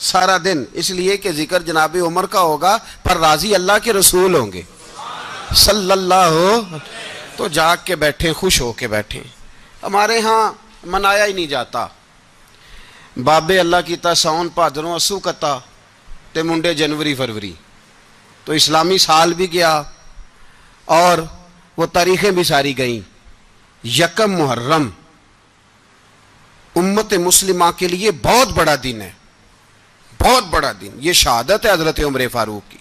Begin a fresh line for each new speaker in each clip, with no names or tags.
سارا دن، اس لیے کہ ذکر جناب عمر کا ہوگا پر راضی اللہ کے رسول ہوں گے صلی اللہ، تو جاگ کے بیٹھیں، خوش ہو کے بیٹھیں۔ ہمارے ہاں منایا ہی نہیں جاتا، بابے اللہ کی تا ساؤن بھادروں اسو کتا تے منڈے جنوری فروری، تو اسلامی سال بھی گیا اور وہ تاریخیں بھی ساری گئیں۔ یکم محرم امت مسلمہ کے لیے بہت بڑا دن ہے، بہت بڑا دن، یہ شہادت ہے حضرت عمر فاروق کی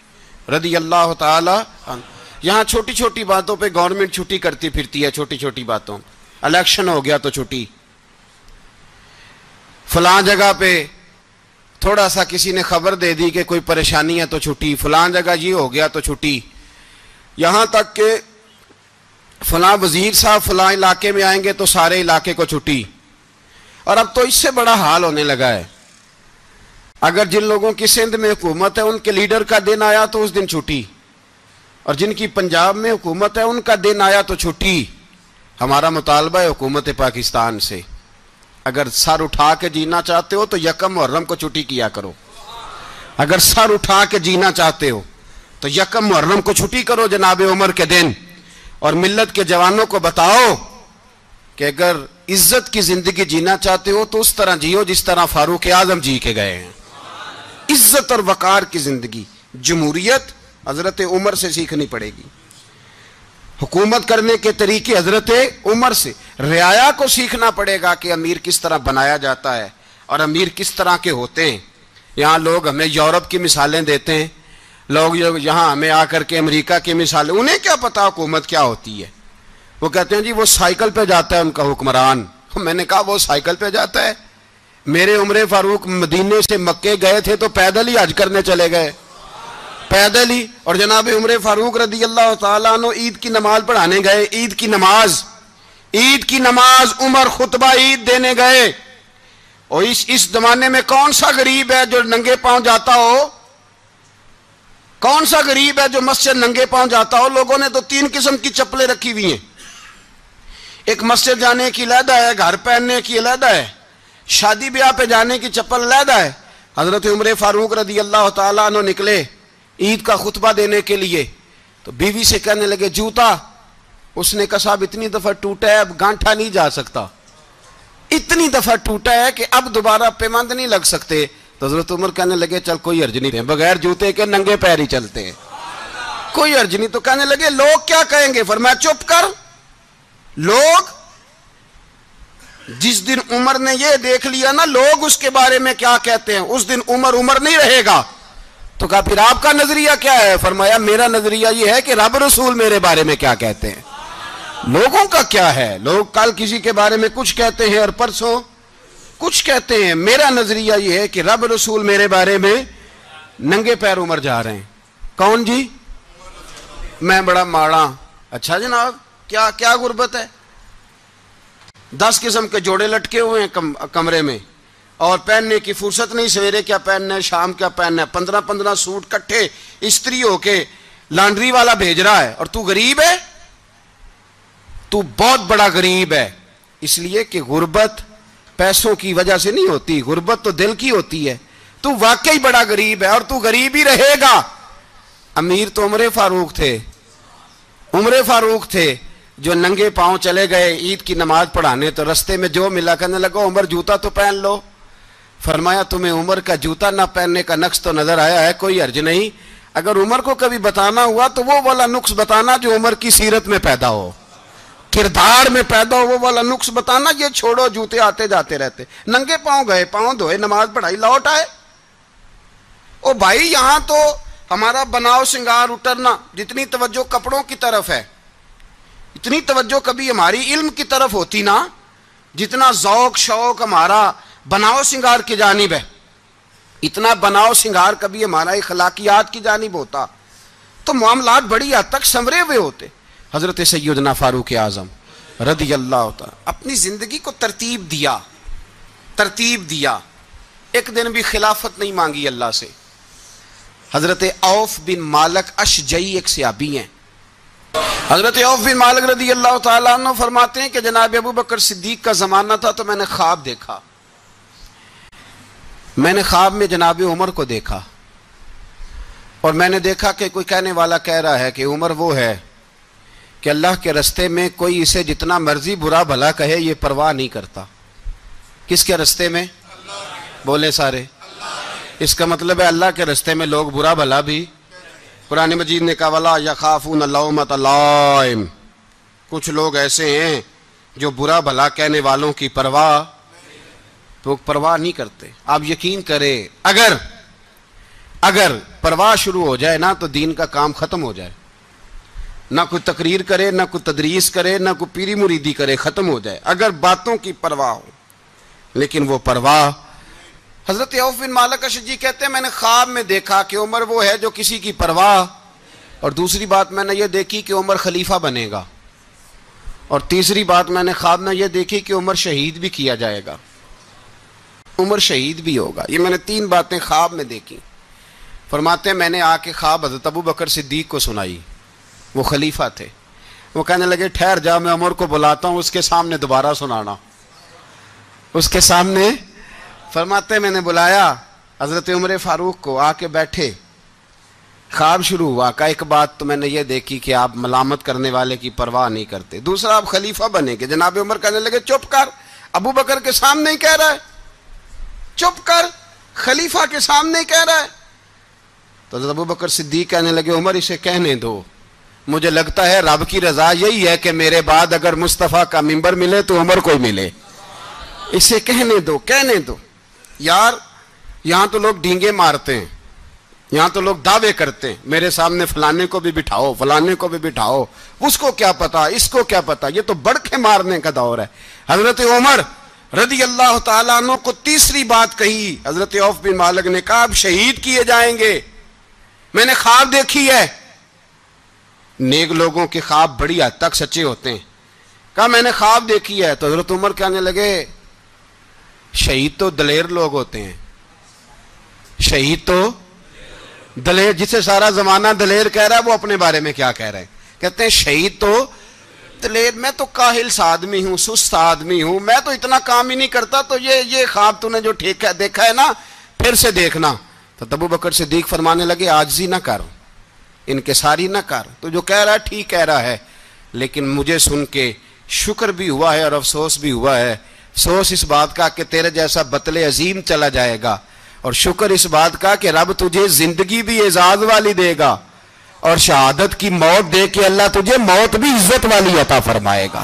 رضی اللہ تعالی عنہ۔ یہاں چھوٹی چھوٹی باتوں پہ گورنمنٹ چھٹی کرتی پھرتی ہے، چھوٹی چھوٹی باتوں، الیکشن ہو گیا تو چھٹی، فلاں جگہ پہ تھوڑا سا کسی نے خبر دے دی کہ کوئی پریشانی ہے تو چھٹی، فلاں جگہ یہ ہو گیا تو چھٹی، یہاں تک کہ فلاں وزیر صاحب فلاں علاقے میں آئیں گے تو سارے علاقے کو چھٹی۔ اور اب تو اس سے بڑا حال ہونے لگا ہے، اگر جن لوگوں کی سندھ میں حکومت ہے ان کے لیڈر کا دن آیا تو اس دن چھٹی، اور جن کی پنجاب میں حکومت ہے ان کا دن آیا تو چھٹی۔ ہمارا مطالبہ ہے حکومت پاکستان سے، اگر سر اٹھا کے جینا چاہتے ہو تو یکم محرم کو چھٹی کیا کرو، اگر سر اٹھا کے جینا چاہتے ہو تو یکم محرم کو چھٹی کرو جناب عمر کے دن، اور ملت کے جوانوں کو بتاؤ کہ اگر عزت کی زندگی جینا چاہتے ہو تو اس طرح جیو جس طرح فاروق اعظم جی کے گئے ہیں، عزت اور وقار کی زندگی۔ جمہوریت حضرت عمر سے سیکھنی پڑے گی، حکومت کرنے کے طریقے حضرت عمر سے، رعایا کو سیکھنا پڑے گا کہ امیر کس طرح بنایا جاتا ہے اور امیر کس طرح کے ہوتے ہیں۔ یہاں لوگ ہمیں یورپ کی مثالیں دیتے ہیں، لوگ یہاں ہمیں آ کر کے امریکہ کی مثالیں، انہیں کیا پتا حکومت کیا ہوتی ہے، وہ کہتے ہیں جی وہ سائیکل پہ جاتا ہے ان کا حکمران۔ میں نے کہا وہ سائیکل پہ جاتا ہے؟ میرے عمر فاروق مدینے سے مکے گئے تھے تو پیدل ہی حج کرنے چلے گئے، پیدل ہی، اور جناب عمر فاروق رضی اللہ تعالیٰ عنہ عید کی نماز پڑھانے گئے، عید کی نماز عمر خطبہ عید دینے گئے۔ اور اس زمانے میں کون سا غریب ہے جو ننگے پاؤں جاتا ہو؟ کون سا غریب ہے جو مسجد ننگے پاؤں جاتا ہو؟ لوگوں نے تو 3 قسم کی چپلیں رکھی ہوئی ہیں، ایک مسجد جانے کی علیحدہ ہے، گھر پہننے کی علیحدہ ہے، شادی بیاہ پہ جانے کی چپل علیحدہ ہے۔ حضرت عمر فاروق رضی اللہ تعالیٰ عنہ نکلے عید کا خطبہ دینے کے لیے، تو بیوی سے کہنے لگے جوتا، اس نے کہا صاحب اتنی دفعہ ٹوٹا ہے اب گانٹھا نہیں جا سکتا، اتنی دفعہ ٹوٹا ہے کہ اب دوبارہ پیمند نہیں لگ سکتے۔ تو حضرت عمر کہنے لگے چل کوئی حرج نہیں، بغیر جوتے کے ننگے پیر ہی چلتے ہیں، کوئی حرج نہیں۔ تو کہنے لگے لوگ کیا کہیں گے؟ فرمایا چپ کر، لوگ جس دن عمر نے یہ دیکھ لیا نا لوگ اس کے بارے میں کیا کہتے ہیں، اس دن عمر نہیں رہے گا۔ تو کہا پھر آپ کا نظریہ کیا ہے؟ فرمایا میرا نظریہ یہ ہے کہ رب رسول میرے بارے میں کیا کہتے ہیں، لوگوں کا کیا ہے؟ لوگ کل کسی کے بارے میں کچھ کہتے ہیں اور پرسوں کچھ کہتے ہیں، میرا نظریہ یہ ہے کہ رب رسول میرے بارے میں ننگے پیر عمر جا رہے ہیں۔ کون جی؟ میں بڑا ماڑا۔ اچھا جناب کیا غربت ہے؟ 10 قسم کے جوڑے لٹکے ہوئے ہیں کمرے میں، اور پہننے کی فرصت نہیں، سویرے کیا پہننا ہے شام کیا پہننا ہے، 15 سوٹ کٹھے استری ہو کے لانڈری والا بھیج رہا ہے، اور تو غریب ہے، تو بہت بڑا غریب ہے۔ اس لیے کہ غربت پیسوں کی وجہ سے نہیں ہوتی، غربت تو دل کی ہوتی ہے۔ تو واقعی بڑا غریب ہے اور تو غریب ہی رہے گا۔ امیر تو عمر فاروق تھے جو ننگے پاؤں چلے گئے عید کی نماز پڑھانے، تو رستے میں جو ملا کہنے لگا عمر جوتا تو پہن لو۔ فرمایا تمہیں عمر کا جوتا نہ پہننے کا نقص تو نظر آیا ہے، کوئی حرج نہیں، اگر عمر کو کبھی بتانا ہوا تو وہ والا نقص بتانا جو عمر کی سیرت میں پیدا ہو، کردار میں پیدا ہو، وہ والا نقص بتانا، یہ چھوڑو جوتے آتے جاتے رہتے۔ ننگے پاؤں گئے، پاؤں دھوئے، نماز پڑھائی، لوٹ آئے۔ او بھائی یہاں تو ہمارا بناؤ سنگار اٹرنا، جتنی توجہ کپڑوں کی طرف ہے اتنی توجہ کبھی ہماری علم کی طرف ہوتی نا، جتنا ذوق شوق ہمارا بناؤ سنگار کی جانب ہے، اتنا بناؤ سنگار کبھی ہمارا اخلاقیات کی جانب ہوتا تو معاملات بڑی حد تک سنورے ہوئے ہوتے۔ حضرت سیدنا فاروق اعظم رضی اللہ تعالی اپنی زندگی کو ترتیب دیا، ایک دن بھی خلافت نہیں مانگی اللہ سے۔ حضرت عوف بن مالک اشجعی ایک صحابی ہیں، حضرت عوف بن مالک رضی اللہ تعالیٰ عنہ فرماتے ہیں کہ جناب ابو بکر صدیق کا زمانہ تھا تو میں نے خواب دیکھا، میں نے خواب میں جناب عمر کو دیکھا اور میں نے دیکھا کہ کوئی کہنے والا کہہ رہا ہے کہ عمر وہ ہے کہ اللہ کے رستے میں کوئی اسے جتنا مرضی برا بھلا کہے یہ پرواہ نہیں کرتا۔ کس کے رستے میں؟ بولے سارے۔ اس کا مطلب ہے اللہ کے رستے میں لوگ برا بھلا بھی، قرآن مجید نے کہا وَلَا يَخَافُونَ لَوْمَةَ لَائِمٍ، کچھ لوگ ایسے ہیں جو برا بھلا کہنے والوں کی پرواہ نہیں کرتے۔ آپ یقین کرے اگر پرواہ شروع ہو جائے نا تو دین کا کام ختم ہو جائے، نہ کوئی تقریر کرے، نہ کوئی تدریس کرے، نہ کوئی پیری مریدی کرے، ختم ہو جائے اگر باتوں کی پرواہ ہو۔ لیکن وہ پرواہ، حضرت عوف بن مالک اشجعی کہتے ہیں میں نے خواب میں دیکھا کہ عمر وہ ہے جو کسی کی پرواہ، اور دوسری بات میں نے یہ دیکھی کہ عمر خلیفہ بنے گا، اور تیسری بات میں نے خواب میں یہ دیکھی کہ عمر شہید بھی کیا جائے گا، عمر شہید بھی ہوگا۔ یہ میں نے 3 باتیں خواب میں دیکھی۔ فرماتے ہیں میں نے آ کے خواب حضرت ابو بکر صدیق کو سنائی، وہ خلیفہ تھے۔ وہ کہنے لگے ٹھہر جا، میں عمر کو بلاتا ہوں، اس کے سامنے دوبارہ سنانا، اس کے سامنے۔ فرماتے ہیں میں نے بلایا حضرت عمر فاروق کو، آ کے بیٹھے، خواب شروع ہوا۔ کہا ایک بات تو میں نے یہ دیکھی کہ آپ ملامت کرنے والے کی پرواہ نہیں کرتے، دوسرا آپ خلیفہ بنے گے۔ جناب عمر کہنے لگے چپ کر، ابو بکر کے سامنے ہی کہہ رہا ہے، چپ کر، خلیفہ کے سامنے ہی کہہ رہا ہے۔ تو حضرت ابو بکر صدیق کہنے لگے عمر اسے کہنے دو، مجھے لگتا ہے رب کی رضا یہی ہے کہ میرے بعد اگر مصطفیٰ کا ممبر ملے تو عمر کو ہی ملے، اسے کہنے دو، کہنے دو۔ یار یہاں تو لوگ ڈینگے مارتے ہیں، یہاں تو لوگ دعوے کرتے ہیں میرے سامنے فلانے کو بھی بٹھاؤ، فلانے کو بھی بٹھاؤ، اس کو کیا پتا، اس کو کیا پتا، یہ تو بڑکے مارنے کا دور ہے۔ حضرت عمر رضی اللہ تعالیٰ عنہ کو تیسری بات کہی، حضرت عوف بن مالک نے کہا آپ شہید کیے جائیں گے، میں نے خواب دیکھی ہے۔ نیک لوگوں کے خواب بڑی حد تک سچے ہوتے ہیں۔ کہا میں نے خواب دیکھی ہے۔ تو حضرت عمر کہنے لگے شہید تو دلیر لوگ ہوتے ہیں، شہید تو دلیر، جسے سارا زمانہ دلیر کہہ رہا ہے وہ اپنے بارے میں کیا کہہ رہے ہیں؟ کہتے ہیں شہید تو دلیر، میں تو کاہل سا آدمی ہوں، سست آدمی ہوں، میں تو اتنا کام ہی نہیں کرتا، تو یہ خواب تو نے جو دیکھا ہے نا پھر سے دیکھنا۔ تو ابو بکر صدیق فرمانے لگے عاجزی نہ کر، انکساری نہ کر، تو جو کہہ رہا ہے ٹھیک کہہ رہا ہے، لیکن مجھے سن کے شکر بھی ہوا ہے اور افسوس بھی ہوا ہے۔ افسوس اس بات کا کہ تیرے جیسا بطل عظیم چلا جائے گا، اور شکر اس بات کا کہ رب تجھے زندگی بھی اعزاز والی دے گا، اور شہادت کی موت دے کے اللہ تجھے موت بھی عزت والی عطا فرمائے گا۔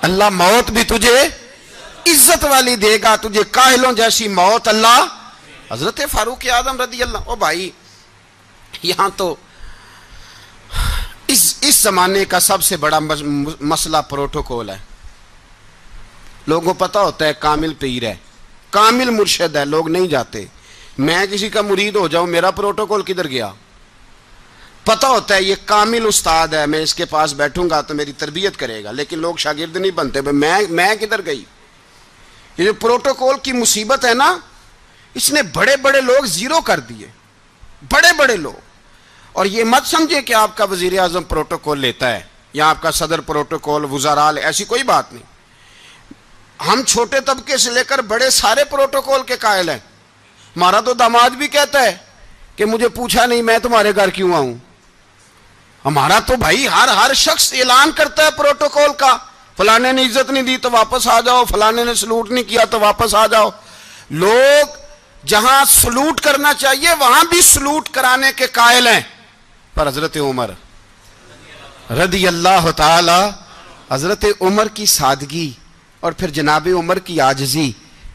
اللہ موت بھی تجھے عزت والی دے گا، تجھے کاہلوں جیسی موت اللہ۔ حضرت فاروق اعظم رضی اللہ، او بھائی یہاں تو اس زمانے کا سب سے بڑا مسئلہ پروٹوکول ہے۔ لوگوں پتہ ہوتا ہے کامل پیر ہے، کامل مرشد ہے، لوگ نہیں جاتے۔ میں کسی کا مرید ہو جاؤں، میرا پروٹوکول کدھر گیا؟ پتہ ہوتا ہے یہ کامل استاد ہے، میں اس کے پاس بیٹھوں گا تو میری تربیت کرے گا، لیکن لوگ شاگرد نہیں بنتے۔ میں کدھر گئی؟ یہ جو پروٹوکول کی مصیبت ہے نا، اس نے بڑے بڑے لوگ زیرو کر دیے، بڑے بڑے لوگ۔ اور یہ مت سمجھے کہ آپ کا وزیر اعظم پروٹوکول لیتا ہے یا آپ کا صدر پروٹوکول، وزراء، ایسی کوئی بات نہیں۔ ہم چھوٹے طبقے سے لے کر بڑے سارے پروٹوکول کے قائل ہیں۔ ہمارا تو داماد بھی کہتا ہے کہ مجھے پوچھا نہیں میں تمہارے گھر کیوں آؤں۔ ہمارا تو بھائی ہر شخص اعلان کرتا ہے پروٹوکول کا، فلانے نے عزت نہیں دی تو واپس آ جاؤ، فلانے نے سلوٹ نہیں کیا تو واپس آ جاؤ۔ لوگ جہاں سلوٹ کرنا چاہیے وہاں بھی سلوٹ کرانے کے قائل ہیں۔ پر حضرت عمر رضی اللہ تعالی، حضرت عمر کی سادگی اور پھر جناب عمر کی عاجزی،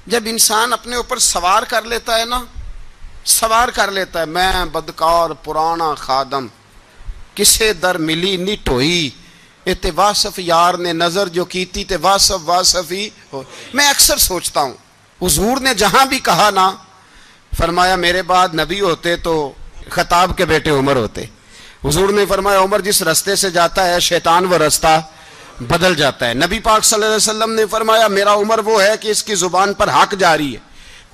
جب انسان اپنے اوپر سوار کر لیتا ہے نا، سوار کر لیتا ہے، میں بدکار پرانا خادم، کسے در ملی نٹ ہوئی، تے واصف یار نے نظر جو کیتی تے واصف ہی ہو۔ میں اکثر سوچتا ہوں حضور نے جہاں بھی کہا نا، فرمایا میرے بعد نبی ہوتے تو خطاب کے بیٹے عمر ہوتے۔ حضور نے فرمایا عمر جس رستے سے جاتا ہے شیطان وہ رستہ بدل جاتا ہے۔ نبی پاک صلی اللہ علیہ وسلم نے فرمایا میرا عمر وہ ہے کہ اس کی زبان پر حق جاری ہے۔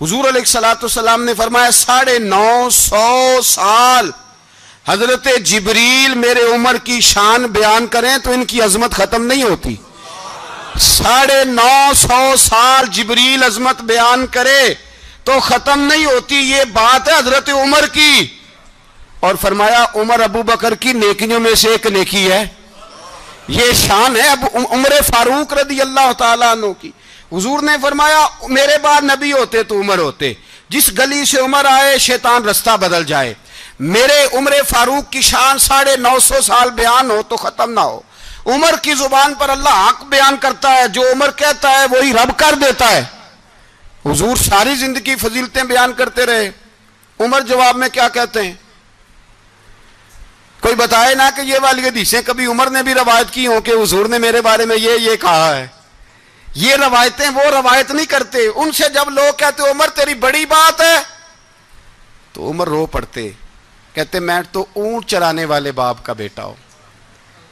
حضور علیہ السلام نے فرمایا 950 سال حضرت جبریل میرے عمر کی شان بیان کریں تو ان کی عظمت ختم نہیں ہوتی۔ 950 سال جبریل عظمت بیان کرے تو ختم نہیں ہوتی. یہ بات ہے حضرت عمر کی. اور فرمایا عمر ابو بکر کی نیکیوں میں سے ایک نیکی ہے. یہ شان ہے اب عمر فاروق رضی اللہ تعالیٰ عنہ کی. حضور نے فرمایا میرے بعد نبی ہوتے تو عمر ہوتے. جس گلی سے عمر آئے شیطان رستہ بدل جائے. میرے عمر فاروق کی شان 950 سال بیان ہو تو ختم نہ ہو. عمر کی زبان پر اللہ حق بیان کرتا ہے. جو عمر کہتا ہے وہی رب کر دیتا ہے. حضور ساری زندگی فضیلتیں بیان کرتے رہے. عمر جواب میں کیا کہتے ہیں؟ کوئی بتائے نا کہ یہ والی حدیثیں کبھی عمر نے بھی روایت کی ہوں کہ حضور نے میرے بارے میں یہ کہا ہے. یہ روایتیں وہ روایت نہیں کرتے. ان سے جب لوگ کہتے عمر تیری بڑی بات ہے تو عمر رو پڑتے, کہتے میں تو اونٹ چرانے والے باپ کا بیٹا ہوں.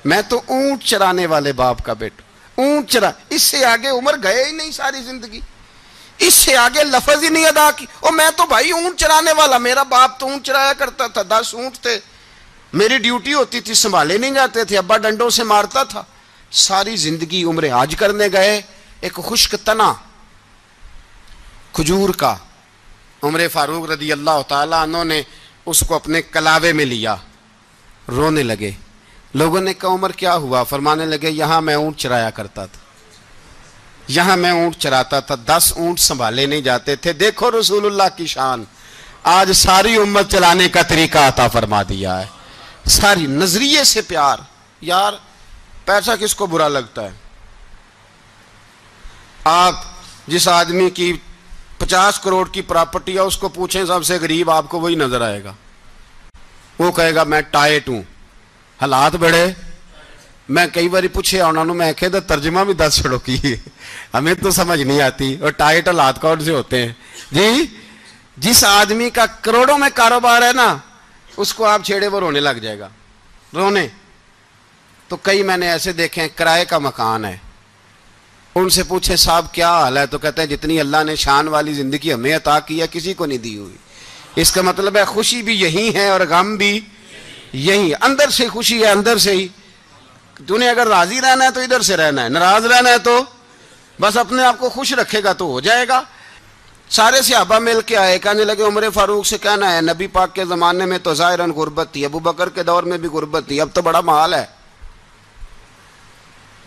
میں تو اونٹ چرانے والے باپ کا بیٹا. اونٹ چرا, اس سے آگے عمر گئے ہی نہیں ساری زندگی. اس سے آگے لفظ ہی نہیں ادا کی. اور میں تو بھائی اونٹ چرانے والا, میرا باپ تو اونٹ چرایا کرتا تھا, 10 اونٹ تھے, میری ڈیوٹی ہوتی تھی, سنبھالے نہیں جاتے تھے, ابا ڈنڈوں سے مارتا تھا. ساری زندگی عمر حج کرنے گئے. ایک خشک تنا کھجور کا عمر فاروق رضی اللہ تعالیٰ عنہ نے اس کو اپنے کلاوے میں لیا. رونے لگے. لوگوں نے کہا عمر کیا ہوا؟ فرمانے لگے یہاں میں اونٹ چرایا کرتا تھا, یہاں میں اونٹ چراتا تھا, 10 اونٹ سنبھالے نہیں جاتے تھے. دیکھو رسول اللہ کی شان. آج ساری امت چلانے کا طریقہ عطا فرما دیا ہے. ساری نظریے سے پیار. یار پیسہ کس کو برا لگتا ہے؟ آپ جس آدمی کی 50 کروڑ کی پراپرٹی ہے اس کو پوچھیں سب سے غریب, آپ کو وہی نظر آئے گا. وہ کہے گا میں ٹائٹ ہوں. حالات بڑے. میں کئی باری پوچھے انہوں نے, میں کہتا ترجمہ بھی 10 چھڑوں کی ہے, ہمیں تو سمجھ نہیں آتی. اور ٹائٹ حالات کون سے ہوتے ہیں جی؟ جس آدمی کا کروڑوں میں کاروبار ہے نا, اس کو آپ چھیڑے وہ رونے لگ جائے گا. رونے تو کئی میں نے ایسے دیکھے ہیں, کرائے کا مکان ہے, ان سے پوچھے صاحب کیا حال ہے, تو کہتے ہیں جتنی اللہ نے شان والی زندگی ہمیں عطا کی ہے کسی کو نہیں دی ہوئی. اس کا مطلب ہے خوشی بھی یہی ہے اور غم بھی یہی. اندر سے خوشی ہے, اندر سے ہی. تو نے اگر راضی رہنا ہے تو ادھر سے رہنا ہے, ناراض رہنا ہے تو بس اپنے آپ کو خوش رکھے گا تو ہو جائے گا. سارے صحابہ مل کے آئے, کہنے لگے عمر فاروق سے کہنا ہے نبی پاک کے زمانے میں تو ظاہراً غربت تھی, ابو بکر کے دور میں بھی غربت تھی, اب تو بڑا مال ہے.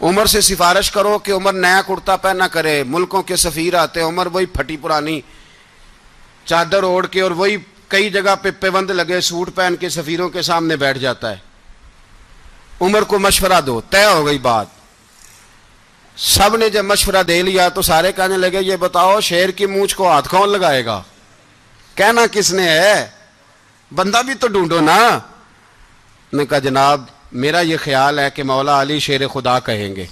عمر سے سفارش کرو کہ عمر نیا کرتا پہنا کرے. ملکوں کے سفیر آتے, عمر وہی پھٹی پرانی چادر اوڑھ کے اور وہی کئی جگہ پہ پیوند لگے سوٹ پہن کے سفیروں کے سامنے بیٹھ جاتا ہے. عمر کو مشورہ دو. طے ہو گئی بات. سب نے جب مشورہ دے لیا تو سارے کہنے لگے یہ بتاؤ شیر کی مونچھ کو ہاتھ کون لگائے گا؟ کہنا کس نے ہے؟ بندہ بھی تو ڈھونڈو نا. نے کہا جناب میرا یہ خیال ہے کہ مولا علی شیر خدا کہیں گے,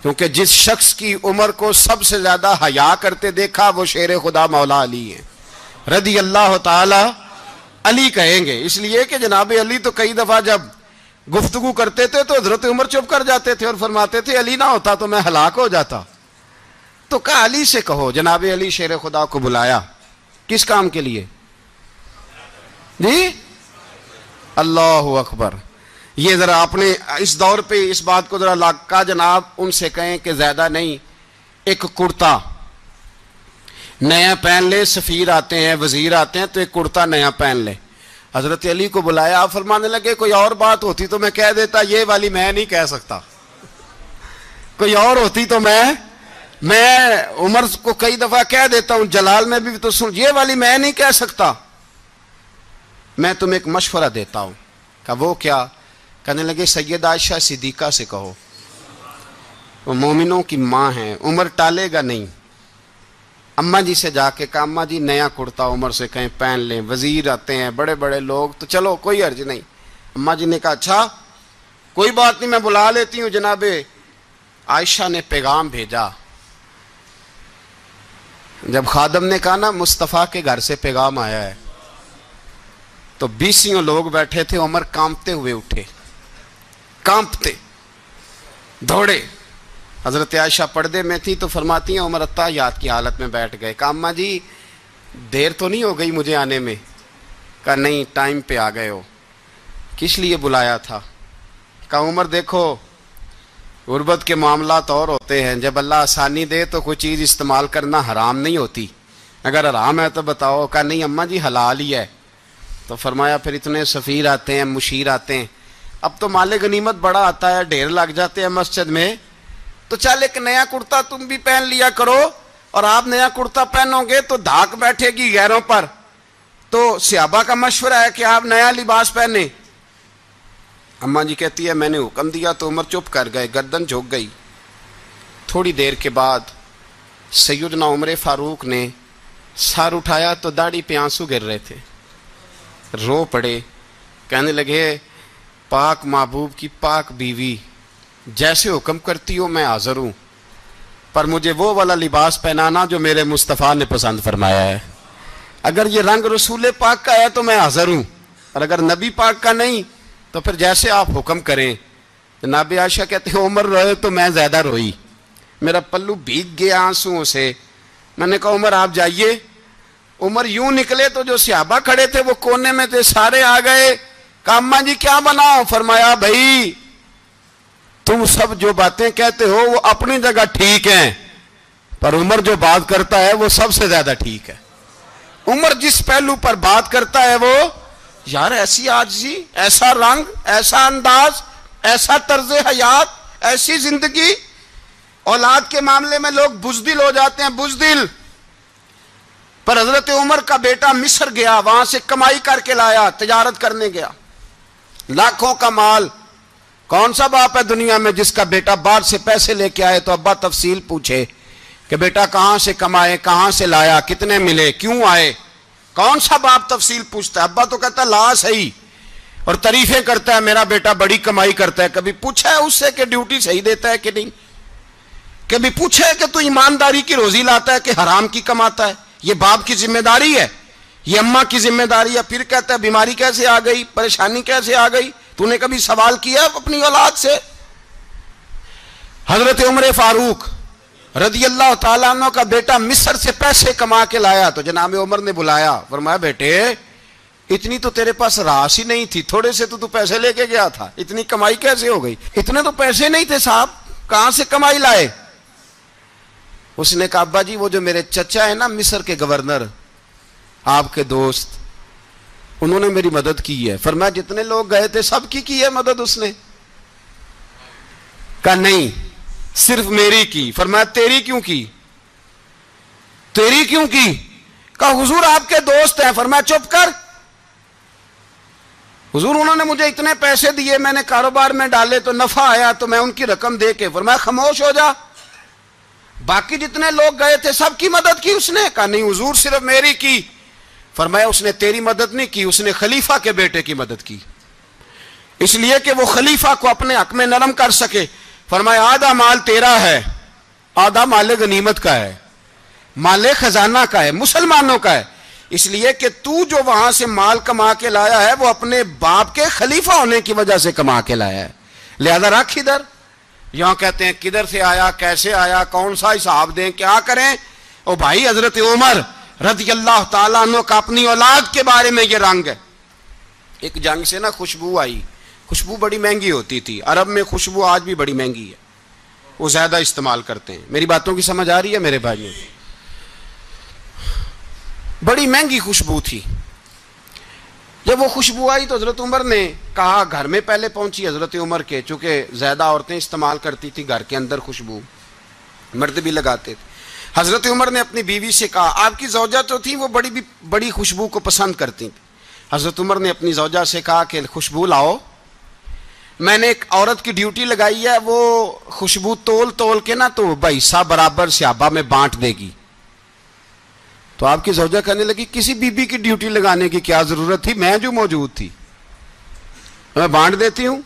کیونکہ جس شخص کی عمر کو سب سے زیادہ حیا کرتے دیکھا وہ شیر خدا مولا علی ہے رضی اللہ تعالی. علی کہیں گے اس لیے کہ جناب علی تو کئی دفعہ جب گفتگو کرتے تھے تو حضرت عمر چپ کر جاتے تھے اور فرماتے تھے علی نہ ہوتا تو میں ہلاک ہو جاتا. تو کہا علی سے کہو. جناب علی شیر خدا کو بلایا. کس کام کے لیے جی؟ اللہ اکبر. یہ ذرا آپ نے اس دور پہ اس بات کو ذرا لاکا جناب ان سے کہیں کہ زیادہ نہیں, ایک کرتا نیا پہن لے. سفیر آتے ہیں, وزیر آتے ہیں تو ایک کرتا نیا پہن لے. حضرت علی کو بلایا. آپ فرمانے لگے کوئی اور بات ہوتی تو میں کہہ دیتا, یہ والی میں نہیں کہہ سکتا. کوئی اور ہوتی تو میں عمر کو کئی دفعہ کہہ دیتا ہوں, جلال میں بھی تو سن, یہ والی میں نہیں کہہ سکتا. میں تمہیں ایک مشورہ دیتا ہوں. کہا وہ کیا؟ کہنے لگے سید عائشہ صدیقہ سے کہو, وہ مومنوں کی ماں ہیں, عمر ٹالے گا نہیں. اماں جی سے جا کے کہا اماں جی نیا کرتا عمر سے کہیں پہن لیں. وزیر آتے ہیں, بڑے بڑے لوگ, تو چلو کوئی عرض نہیں. اماں جی نے کہا اچھا کوئی بات نہیں میں بلا لیتی ہوں. جناب عائشہ نے پیغام بھیجا. جب خادم نے کہا نا مصطفیٰ کے گھر سے پیغام آیا ہے, تو 20 لوگ بیٹھے تھے. عمر کانپتے ہوئے اٹھے, کانپتے دوڑے. حضرت عائشہ پردے میں تھی تو فرماتی ہیں عمر اتحیات کی حالت میں بیٹھ گئے. کہا اماں جی دیر تو نہیں ہو گئی مجھے آنے میں؟ کہا نہیں ٹائم پہ آ گئے ہو. کس لیے بلایا تھا؟ کہا عمر دیکھو غربت کے معاملات اور ہوتے ہیں, جب اللہ آسانی دے تو کوئی چیز استعمال کرنا حرام نہیں ہوتی. اگر حرام ہے تو بتاؤ. کہا نہیں اماں جی حلال ہی ہے. تو فرمایا پھر اتنے سفیر آتے ہیں, مشیر آتے ہیں, اب تو مال غنیمت بڑا آتا ہے, ڈھیر لگ جاتے ہیں مسجد میں, تو چل ایک نیا کرتا تم بھی پہن لیا کرو, اور آپ نیا کرتا پہنو گے تو دھاک بیٹھے گی غیروں پر. تو صحابہ کا مشورہ ہے کہ آپ نیا لباس پہنیں. اماں جی کہتی ہے میں نے حکم دیا تو عمر چپ کر گئے, گردن جھک گئی. تھوڑی دیر کے بعد سیدنا عمر فاروق نے سر اٹھایا تو داڑھی پہ آنسو گر رہے تھے, رو پڑے, کہنے لگے پاک محبوب کی پاک بیوی, جیسے حکم کرتی ہو میں حاضر ہوں, پر مجھے وہ والا لباس پہنانا جو میرے مصطفیٰ نے پسند فرمایا ہے. اگر یہ رنگ رسول پاک کا ہے تو میں حاضر ہوں, اور اگر نبی پاک کا نہیں تو پھر جیسے آپ حکم کریں. جناب عائشہ کہتے ہیں عمر روئے تو میں زیادہ روئی, میرا پلو بھیگ گیا آنسوؤں سے. میں نے کہا عمر آپ جائیے. عمر یوں نکلے تو جو صحابہ کھڑے تھے وہ کونے میں تھے, سارے آ گئے. کہا اماں جی کیا بناؤ؟ فرمایا بھائی تم سب جو باتیں کہتے ہو وہ اپنی جگہ ٹھیک ہیں, پر عمر جو بات کرتا ہے وہ سب سے زیادہ ٹھیک ہے. عمر جس پہلو پر بات کرتا ہے وہ, یار ایسی عاجزی, ایسا رنگ, ایسا انداز, ایسا طرز حیات, ایسی زندگی. اولاد کے معاملے میں لوگ بزدل ہو جاتے ہیں, بزدل. پر حضرت عمر کا بیٹا مصر گیا, وہاں سے کمائی کر کے لایا, تجارت کرنے گیا, لاکھوں کا مال. کون سا باپ ہے دنیا میں جس کا بیٹا باہر سے پیسے لے کے آئے تو ابا تفصیل پوچھے کہ بیٹا کہاں سے کمائے, کہاں سے لایا, کتنے ملے, کیوں آئے؟ کون سا باپ تفصیل پوچھتا ہے؟ ابا تو کہتا ہے لا صحیح, اور تعریفیں کرتا ہے میرا بیٹا بڑی کمائی کرتا ہے. کبھی پوچھا ہے اس سے کہ ڈیوٹی صحیح دیتا ہے کہ نہیں؟ کبھی پوچھا ہے کہ تو ایمانداری کی روزی لاتا ہے کہ حرام کی کماتا ہے؟ یہ باپ کی ذمہ داری ہے, یہ اماں کی ذمہ داری ہے. پھر کہتا ہے بیماری کیسے آ گئی, پریشانی کیسے آ گئی, تو نے کبھی سوال کیا اپنی اولاد سے؟ حضرت عمر فاروق رضی اللہ تعالیٰ عنہ کا بیٹا مصر سے پیسے کما کے لایا تو جناب عمر نے بلایا, فرمایا بیٹے اتنی تو تیرے پاس راس ہی نہیں تھی, تھوڑے سے تو پیسے لے کے گیا تھا, اتنی کمائی کیسے ہو گئی؟ اتنے تو پیسے نہیں تھے صاحب, کہاں سے کمائی لائے؟ اس نے کہا ابا جی وہ جو میرے چچا ہے نا مصر کے گورنر, آپ کے دوست, انہوں نے میری مدد کی ہے. فرمایا جتنے لوگ گئے تھے سب کی ہے مدد اس نے؟ کہا نہیں صرف میری کی. فرمایا تیری کیوں کی؟ تیری کیوں کی؟ کہا حضور آپ کے دوست ہیں. فرمایا چپ کر, حضور انہوں نے مجھے اتنے پیسے دیے, میں نے کاروبار میں ڈالے تو نفع آیا تو میں ان کی رقم دے کے. فرمایا خاموش ہو جا, باقی جتنے لوگ گئے تھے سب کی مدد کی اس نے؟ کہا نہیں حضور صرف میری کی. فرمایا اس نے تیری مدد نہیں کی, اس نے خلیفہ کے بیٹے کی مدد کی, اس لیے کہ وہ خلیفہ کو اپنے حق میں نرم کر سکے. فرمایا آدھا مال تیرا ہے, آدھا مال غنیمت کا ہے, مال خزانہ کا ہے, مسلمانوں کا ہے, اس لیے کہ تو جو وہاں سے مال کما کے لایا ہے وہ اپنے باپ کے خلیفہ ہونے کی وجہ سے کما کے لایا ہے, لہذا رکھ ادھر. یہاں کہتے ہیں کدھر سے آیا, کیسے آیا, کون سا حساب دیں, کیا کریں؟ او بھائی حضرت عمر رضی اللہ تعالیٰ عنہ کا اپنی اولاد کے بارے میں یہ رنگ ہے. ایک جنگ سے نا خوشبو آئی, خوشبو بڑی مہنگی ہوتی تھی, عرب میں خوشبو آج بھی بڑی مہنگی ہے, وہ زیادہ استعمال کرتے ہیں. میری باتوں کی سمجھ آ رہی ہے میرے بھائیوں؟ بڑی مہنگی خوشبو تھی. جب وہ خوشبو آئی تو حضرت عمر نے کہا, گھر میں پہلے پہنچی حضرت عمر کے, چونکہ زیادہ عورتیں استعمال کرتی تھی گھر کے اندر خوشبو, مرد بھی لگاتے تھے. حضرت عمر نے اپنی بیوی سے کہا, آپ کی زوجہ تو تھی وہ بڑی خوشبو کو پسند کرتی تھی. حضرت عمر نے اپنی زوجہ سے کہا کہ خوشبو لاؤ, میں نے ایک عورت کی ڈیوٹی لگائی ہے, وہ خوشبو تول تول کے نا تو بھائیسا برابر صحابہ میں بانٹ دے گی. تو آپ کی زوجہ کہنے لگی کسی بی بی کی ڈیوٹی لگانے کی کیا ضرورت تھی, میں جو موجود تھی میں بانٹ دیتی ہوں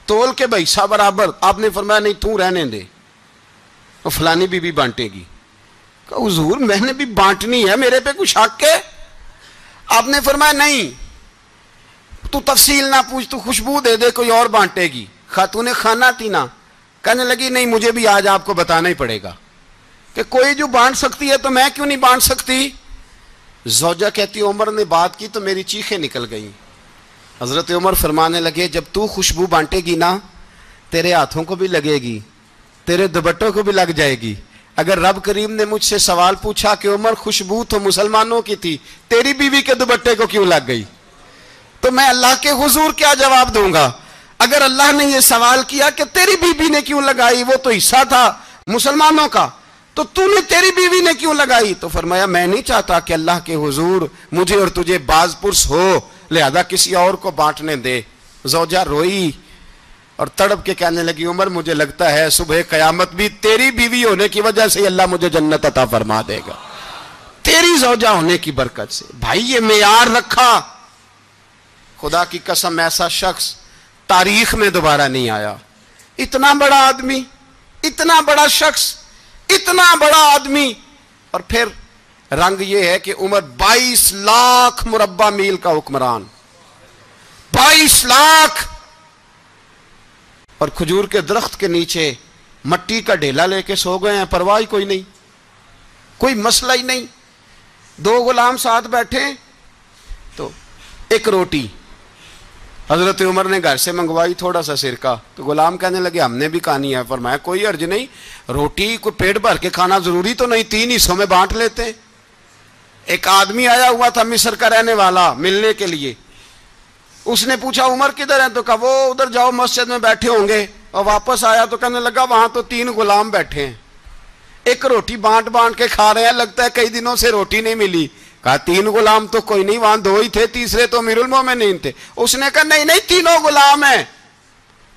تول کے بھائیسا برابر. آپ نے فرمایا نہیں تو رہنے دے, وہ فلانی بی بی بانٹے گی. کہا حضور میں نے بھی بانٹنی ہے, میرے پہ کچھ حق ہے؟ آپ نے فرمایا نہیں, تو تفصیل نہ پوچھ, تو خوشبو دے دے, کوئی اور بانٹے گی. خاتون خانہ تھی نا, کہنے لگی نہیں مجھے بھی آج آپ کو بتانا ہی پڑے گا کہ کوئی جو بانٹ سکتی ہے تو میں کیوں نہیں بانٹ سکتی. زوجہ کہتی عمر نے بات کی تو میری چیخیں نکل گئیں. حضرت عمر فرمانے لگے جب تو خوشبو بانٹے گی نا تیرے ہاتھوں کو بھی لگے گی, تیرے دوپٹوں کو بھی لگ جائے گی, اگر رب کریم نے مجھ سے سوال پوچھا کہ عمر خوشبو تو مسلمانوں کی تھی، تیری بیوی کے دوپٹے کو کیوں لگ گئی، تو میں اللہ کے حضور کیا جواب دوں گا؟ اگر اللہ نے یہ سوال کیا کہ تیری بیوی نے کیوں لگائی، وہ تو حصہ تھا مسلمانوں کا، تو نے تیری بیوی نے کیوں لگائی؟ تو فرمایا میں نہیں چاہتا کہ اللہ کے حضور مجھے اور تجھے باز پرس ہو، لہذا کسی اور کو بانٹنے دے۔ زوجہ روئی اور تڑپ کے کہنے لگی عمر مجھے لگتا ہے صبح قیامت بھی تیری بیوی ہونے کی وجہ سے اللہ مجھے جنت عطا فرما دے گا، تیری زوجہ ہونے کی برکت سے۔ بھائی یہ معیار رکھا، خدا کی قسم ایسا شخص تاریخ میں دوبارہ نہیں آیا۔ اتنا بڑا آدمی، اتنا بڑا شخص، اتنا بڑا آدمی، اور پھر رنگ یہ ہے کہ عمر 22 لاکھ مربع میل کا حکمران، 22 لاکھ، اور کھجور کے درخت کے نیچے مٹی کا ڈھیلا لے کے سو گئے ہیں، پرواہ کوئی نہیں، کوئی مسئلہ ہی نہیں۔ 2 غلام ساتھ بیٹھے تو ایک روٹی حضرت عمر نے گھر سے منگوائی، تھوڑا سا سرکہ، تو غلام کہنے لگے ہم نے بھی کھانی ہے۔ فرمایا کوئی حرج نہیں، روٹی کو پیٹ بھر کے کھانا ضروری تو نہیں، 3 حصوں میں بانٹ لیتے ہیں۔ ایک آدمی آیا ہوا تھا مصر کا رہنے والا ملنے کے لیے، اس نے پوچھا عمر کدھر ہے، تو کہا وہ ادھر جاؤ مسجد میں بیٹھے ہوں گے، اور واپس آیا تو کہنے لگا وہاں تو 3 غلام بیٹھے ہیں، ایک روٹی بانٹ بانٹ کے کھا رہے ہیں، لگتا ہے کئی دنوں سے روٹی نہیں ملی۔ کہا 3 غلام تو کوئی نہیں، وہاں 2 ہی تھے، تیسرے تو امیر المومنین تھے۔ اس نے کہا نہیں نہیں 3 غلام ہیں،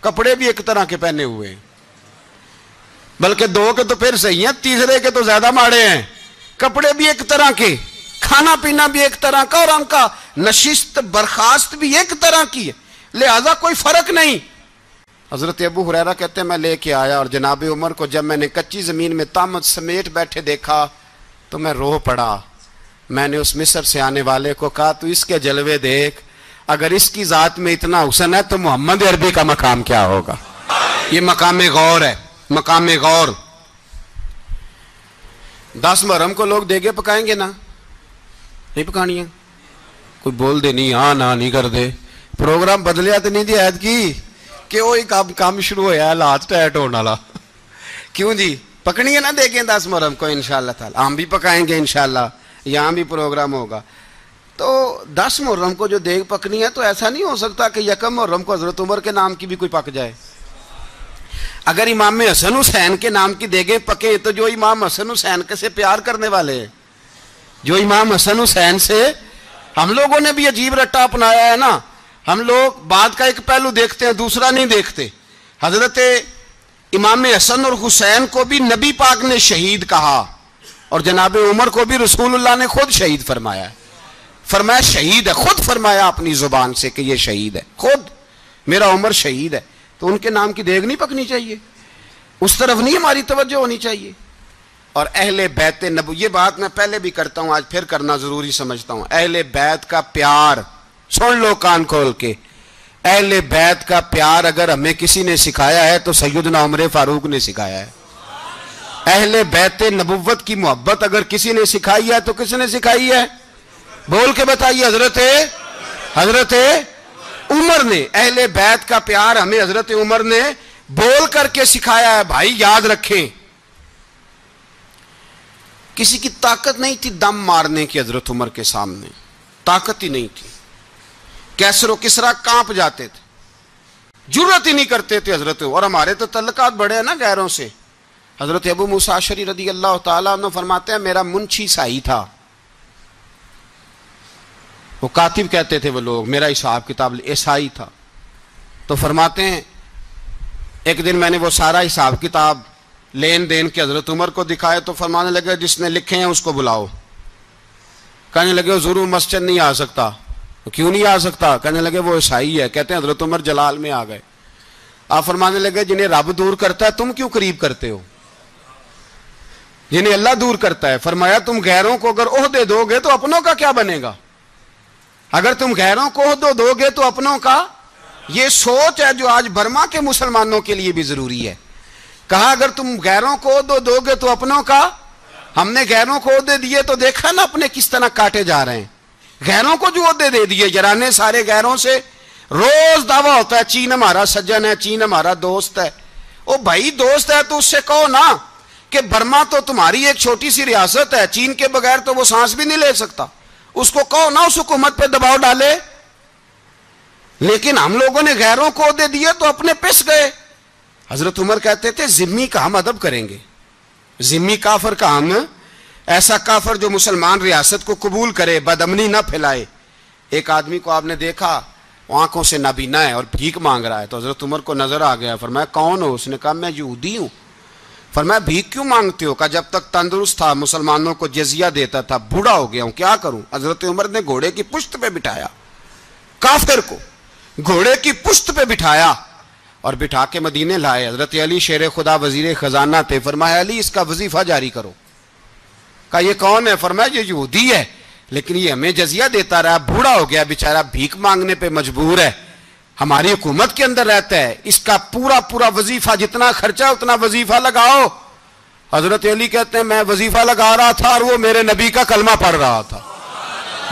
کپڑے بھی ایک طرح کے پہنے ہوئے ہیں، بلکہ 2 کے تو پھر صحیح ہیں، تیسرے کے تو زیادہ ماڑے ہیں، کپڑے بھی ایک طرح کے، کھانا پینا بھی ایک طرح کا، اور ان کا نشست برخاست بھی ایک طرح کی ہے، لہذا کوئی فرق نہیں۔ حضرت ابو ہریرہ کہتے ہیں میں لے کے آیا، اور جناب عمر کو جب میں نے کچی زمین میں تامت سمیٹ بیٹھے دیکھا تو میں رو پڑا۔ میں نے اس مصر سے آنے والے کو کہا تو اس کے جلوے دیکھ، اگر اس کی ذات میں اتنا حسن ہے تو محمد عربی کا مقام کیا ہوگا؟ یہ مقام غور ہے، مقام غور۔ 10 محرم کو لوگ دیگے پکائیں گے نا، نہیں پکانی ہے؟ کوئی بول دے نہیں، ہاں نہ نہیں کر دے، پروگرام بدلیا تو نہیں دی عید کی کہ وہی کام شروع ہوا ہے، لات ٹائٹ ہونے والا، کیوں جی پکنی ہے نا دیکھیں 10 محرم کو انشاءاللہ تعالی، ہم بھی پکائیں گے انشاءاللہ، یہاں بھی پروگرام ہوگا۔ تو 10 محرم کو جو دیگ پکنی ہے تو ایسا نہیں ہو سکتا کہ 1 محرم کو حضرت عمر کے نام کی بھی کوئی پک جائے۔ اگر امام حسن حسین کے نام کی دیگیں پکیں تو جو امام حسن حسین کے سے پیار کرنے والے ہیں، جو امام حسن حسین سے، ہم لوگوں نے بھی عجیب رٹا اپنایا ہے نا، ہم لوگ بات کا ایک پہلو دیکھتے ہیں دوسرا نہیں دیکھتے۔ حضرت امام حسن اور حسین کو بھی نبی پاک نے شہید کہا، اور جناب عمر کو بھی رسول اللہ نے خود شہید فرمایا ہے، فرمایا شہید ہے، خود فرمایا اپنی زبان سے کہ یہ شہید ہے، خود میرا عمر شہید ہے۔ تو ان کے نام کی دیگ نہیں پکنی چاہیے، اس طرف نہیں ہماری توجہ ہونی چاہیے۔ اور اہل بیت نبو، یہ بات میں پہلے بھی کرتا ہوں، آج پھر کرنا ضروری سمجھتا ہوں، اہل بیت کا پیار، سن لو کان کھول کے، اہل بیت کا پیار اگر ہمیں کسی نے سکھایا ہے تو سیدنا عمر فاروق نے سکھایا ہے۔ اہل بیت نبوت کی محبت اگر کسی نے سکھائی ہے تو کس نے سکھائی ہے؟ بول کے بتائیے، حضرت عمر نے۔ اہل بیت کا پیار ہمیں حضرت عمر نے بول کر کے سکھایا ہے۔ بھائی یاد رکھیں، کسی کی طاقت نہیں تھی دم مارنے کی حضرت عمر کے سامنے، طاقت ہی نہیں تھی، کیسر و کسرا کانپ جاتے تھے، جرت ہی نہیں کرتے تھے حضرت۔ اور ہمارے تو تعلقات بڑے ہیں نا غیروں سے۔ حضرت ابو موسیٰ اشعری رضی اللہ تعالیٰ عنہ فرماتے ہیں میرا منشی سائی تھا، وہ کاتب کہتے تھے وہ لوگ، میرا حساب کتاب عیسائی تھا۔ تو فرماتے ہیں ایک دن میں نے وہ سارا حساب کتاب لین دین کے حضرت عمر کو دکھائے تو فرمانے لگے جس نے لکھے ہیں اس کو بلاؤ۔ کہنے لگے وہ ضرور مسجد نہیں آ سکتا۔ کیوں نہیں آ سکتا؟ کہنے لگے وہ عیسائی ہے۔ کہتے ہیں حضرت عمر جلال میں آ گئے۔ آپ فرمانے لگے جنہیں رب دور کرتا ہے تم کیوں قریب کرتے ہو؟ جنہیں اللہ دور کرتا ہے۔ فرمایا تم غیروں کو اگر عہدے دو گے تو اپنوں کا کیا بنے گا؟ اگر تم غیروں کو عہدے دو گے تو اپنوں کا، یہ سوچ ہے جو آج برما کے مسلمانوں کے لیے بھی ضروری ہے۔ کہا اگر تم غیروں کو عہدے دو گے تو اپنوں کا۔ ہم نے غیروں کو عہدے دیے تو دیکھا نا اپنے کس طرح کاٹے جا رہے ہیں۔ غیروں کو جو عہدے دے دیے جرانے سارے غیروں سے، روز دعویٰ ہوتا ہے چین ہمارا سجن ہے، چین ہمارا دوست ہے۔ او بھائی دوست ہے تو اس سے کہو نا کہ برما تو تمہاری ایک چھوٹی سی ریاست ہے, چین کے بغیر تو وہ سانس بھی نہیں لے سکتا, اس کو کہو نا اس حکومت پہ دباؤ ڈالے. لیکن ہم لوگوں نے غیروں کو عہدے دیے تو اپنے پس گئے. حضرت عمر کہتے تھے ذمی کا ہم ادب کریں گے, ذمی کافر کا ہم, ایسا کافر جو مسلمان ریاست کو قبول کرے, بدامنی نہ پھیلائے. ایک آدمی کو آپ نے دیکھا آنکھوں سے نابینا ہے اور بھیک مانگ رہا ہے, تو حضرت عمر کو نظر آ گیا, فرمایا کون ہو؟ اس نے کہا میں یہودی ہوں. فرمایا بھیک کیوں مانگتے ہو؟ کہا جب تک تندرست تھا مسلمانوں کو جزیہ دیتا تھا, بوڑھا ہو گیا ہوں کیا کروں. حضرت عمر نے گھوڑے کی پشت پہ بٹھایا, کافر کو گھوڑے کی پشت پہ بٹھایا اور بٹھا کے مدینے لائے. حضرت علی شیر خدا وزیر خزانہ تھے, فرمایا علی اس کا وظیفہ جاری کرو. کہا یہ کون ہے؟ فرمایا یہ یہودی ہے لیکن یہ ہمیں جزیہ دیتا رہا, بوڑھا ہو گیا بیچارہ, بھیک مانگنے پہ مجبور ہے, ہماری حکومت کے اندر رہتا ہے, اس کا پورا وظیفہ جتنا خرچہ اتنا وظیفہ لگاؤ. حضرت علی کہتے ہیں میں وظیفہ لگا رہا تھا اور وہ میرے نبی کا کلمہ پڑھ رہا تھا,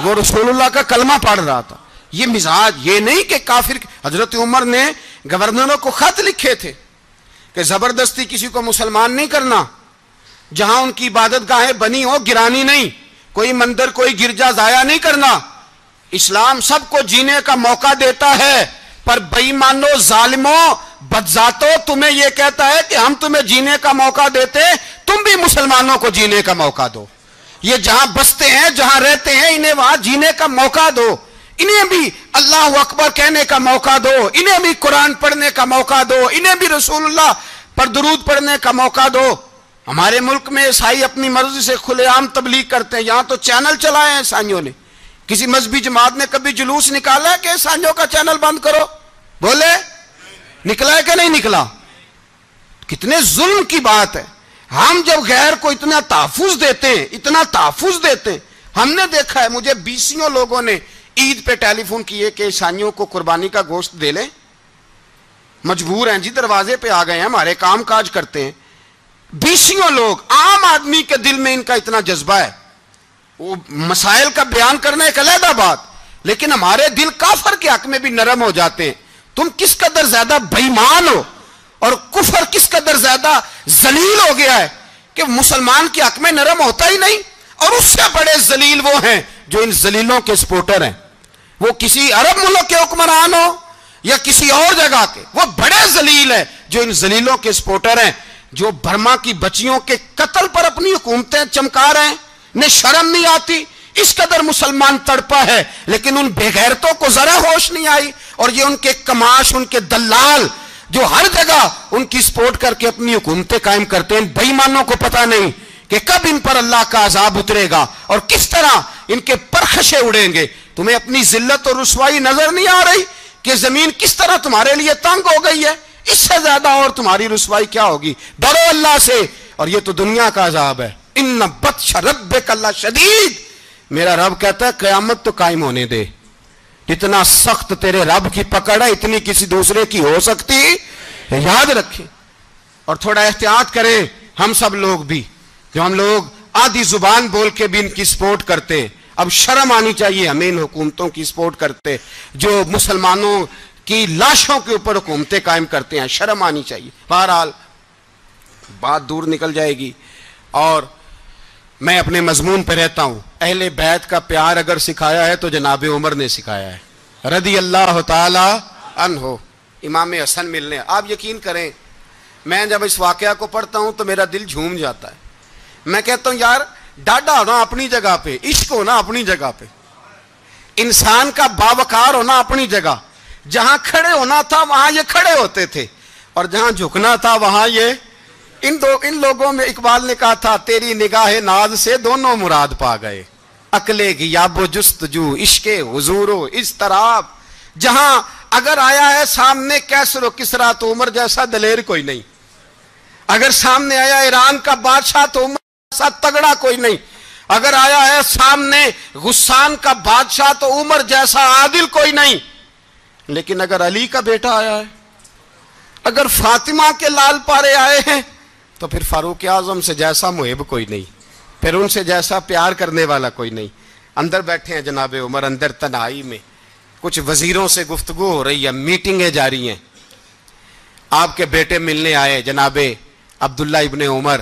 وہ رسول اللہ کا کلمہ پڑھ رہا تھا. یہ مزاج, یہ نہیں کہ کافر. حضرت عمر نے گورنروں کو خط لکھے تھے کہ زبردستی کسی کو مسلمان نہیں کرنا, جہاں ان کی عبادت گاہیں بنی ہو گرانی نہیں, کوئی مندر کوئی گرجا ضائع نہیں کرنا. اسلام سب کو جینے کا موقع دیتا ہے, پر بے ایمانو ظالموں بدذاتوں تمہیں یہ کہتا ہے کہ ہم تمہیں جینے کا موقع دیتے, تم بھی مسلمانوں کو جینے کا موقع دو. یہ جہاں بستے ہیں جہاں رہتے ہیں انہیں وہاں جینے کا موقع دو, انہیں بھی اللہ اکبر کہنے کا موقع دو, انہیں بھی قرآن پڑھنے کا موقع دو, انہیں بھی رسول اللہ پر درود پڑھنے کا موقع دو. ہمارے ملک میں عیسائی اپنی مرضی سے کھلے عام تبلیغ کرتے ہیں, یہاں تو چینل چلائے ہیں عیسائیوں نے. کسی مذہبی جماعت نے کبھی جلوس نکالا ہے کہ عیسائیوں کا چینل بند کرو؟ بولے نکلا ہے کہ نہیں نکلا؟ کتنے ظلم کی بات ہے. ہم جب غیر کو اتنا تحفظ دیتے ہیں, اتنا تحفظ دیتے ہیں, ہم نے دیکھا ہے مجھے بیسیوں لوگوں نے عید پہ ٹیلی فون کیے کہ عیسائیوں کو قربانی کا گوشت دے لیں, مجبور ہیں جی, دروازے پہ آ گئے ہیں, ہمارے کام کاج کرتے ہیں. بیسیوں لوگ, عام آدمی کے دل میں ان کا اتنا جذبہ ہے, وہ مسائل کا بیان کرنا ایک علیحدہ بات, لیکن ہمارے دل کافر کے حق میں بھی نرم ہو جاتے ہیں. تم کس قدر زیادہ بے ایمان ہو اور کفر کس قدر زیادہ ذلیل ہو گیا ہے کہ مسلمان کے حق میں نرم ہوتا ہی نہیں. اور اس سے بڑے ذلیل وہ ہیں جو ان ذلیلوں کے سپورٹر ہیں, وہ کسی عرب ملک کے حکمران ہو یا کسی اور جگہ کے, وہ بڑے ذلیل ہیں جو ان ذلیلوں کے سپورٹر ہیں, جو برما کی بچیوں کے قتل پر اپنی حکومتیں چمکا رہے ہیں. انہیں شرم نہیں آتی, اس قدر مسلمان تڑپا ہے لیکن ان بے غیرتوں کو ذرا ہوش نہیں آئی. اور یہ ان کے کماش, ان کے دلال جو ہر جگہ ان کی سپورٹ کر کے اپنی حکومتیں قائم کرتے ہیں, بے ایمانوں کو پتہ نہیں کہ کب ان پر اللہ کا عذاب اترے گا اور کس طرح ان کے پرخشے اڑیں گے. تمہیں اپنی ذلت اور رسوائی نظر نہیں آ رہی کہ زمین کس طرح تمہارے لیے تنگ ہو گئی ہے؟ اس سے زیادہ اور تمہاری رسوائی کیا ہوگی؟ ڈرو اللہ سے, اور یہ تو دنیا کا عذاب ہے. ان بطش ربک لشدید, میرا رب کہتا ہے قیامت تو قائم ہونے دے, جتنا سخت تیرے رب کی پکڑ ہے اتنی کسی دوسرے کی ہو سکتی, یاد رکھیں. اور تھوڑا احتیاط کریں ہم سب لوگ بھی, جو ہم لوگ آدھی زبان بول کے بھی ان کی سپورٹ کرتے ہیں. اب شرم آنی چاہیے ہمیں ان حکومتوں کی سپورٹ کرتے جو مسلمانوں کی لاشوں کے اوپر حکومتیں قائم کرتے ہیں, شرم آنی چاہیے. بہرحال بات دور نکل جائے گی اور میں اپنے مضمون پہ رہتا ہوں. اہل بیت کا پیار اگر سکھایا ہے تو جناب عمر نے سکھایا ہے رضی اللہ تعالی عنہ. امام حسن ملنے, آپ یقین کریں میں جب اس واقعہ کو پڑھتا ہوں تو میرا دل جھوم جاتا ہے. میں کہتا ہوں یار ڈاڈا ہونا اپنی جگہ پہ, عشق ہونا اپنی جگہ پہ, انسان کا باوقار ہونا اپنی جگہ. جہاں کھڑے ہونا تھا وہاں یہ کھڑے ہوتے تھے اور جہاں جھکنا تھا وہاں یہ. ان لوگوں میں اقبال نے کہا تھا تیری نگاہ ناز سے دونوں مراد پا گئے, عقل غیاب و جستجو عشق حضور و اضطراب. جہاں اگر آیا ہے سامنے کیسر و کسرا تو عمر جیسا دلیر کوئی نہیں, اگر سامنے آیا ایران کا بادشاہ تو عمر جیسا تگڑا کوئی نہیں, اگر آیا ہے سامنے غسان کا بادشاہ تو عمر جیسا عادل کوئی نہیں. لیکن اگر علی کا بیٹا آیا ہے, اگر فاطمہ کے لال پارے آئے ہیں تو پھر فاروق اعظم سے جیسا محب کوئی نہیں, پھر ان سے جیسا پیار کرنے والا کوئی نہیں. اندر بیٹھے ہیں جناب عمر, اندر تنہائی میں کچھ وزیروں سے گفتگو ہو رہی ہے, میٹنگیں جاری ہیں. آپ کے بیٹے ملنے آئے جناب عبداللہ ابن عمر